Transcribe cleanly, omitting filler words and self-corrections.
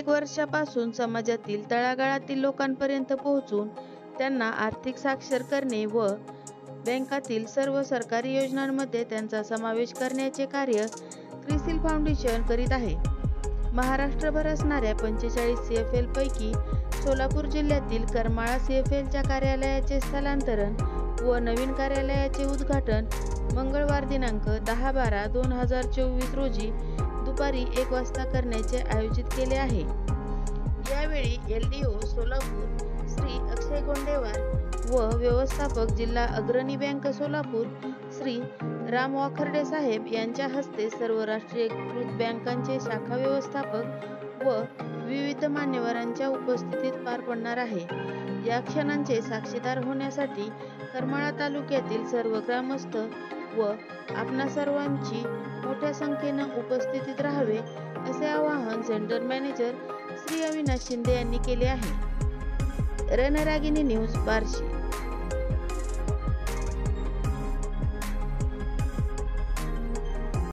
अनेक वर्षापासून समाजातील तळागाळातील लोकांपर्यंत पोहोचून त्यांना आर्थिक साक्षर करणे व बँकातील सर्व सरकारी योजनांमध्ये त्यांचा समावेश करण्याचे कार्य क्रिसिल फाउंडेशन करीत आहे. महाराष्ट्रभर असणाऱ्या 45 CFL पैकी सोलापूर जिल्ह्यातील करमाळा CFLच्या कार्यालयाचे स्थलांतरण व नवीन कार्यालयाचे उद्घाटन मंगळवार दिनांक 10/12/2024 रोजी दुपारी 1 वाजता करण्याचे आयोजित केले आहे. यावेळी LDO सोलापूर श्री अक्षय गोंडेवार व व्यवस्थापक जिल्हा अग्रणी बँक सोलापूर श्री राम वाखर्डे साहेब यांच्या हस्ते सर्व राष्ट्रीयकृत बँकांचे शाखा व्यवस्थापक व विविध मान्यवरांच्या उपस्थितीत पार पडणार आहे. या क्षणांचे साक्षीदार होण्यासाठी करमाळा तालुक्यातील सर्व ग्रामस्थ व आपणा सर्वांची मोठ्या संख्येनं उपस्थितीत राहावे असे आवाहन सेंटर मॅनेजर श्री अविनाश शिंदे यांनी केले आहे. रणरागिणी न्यूज बार्शी.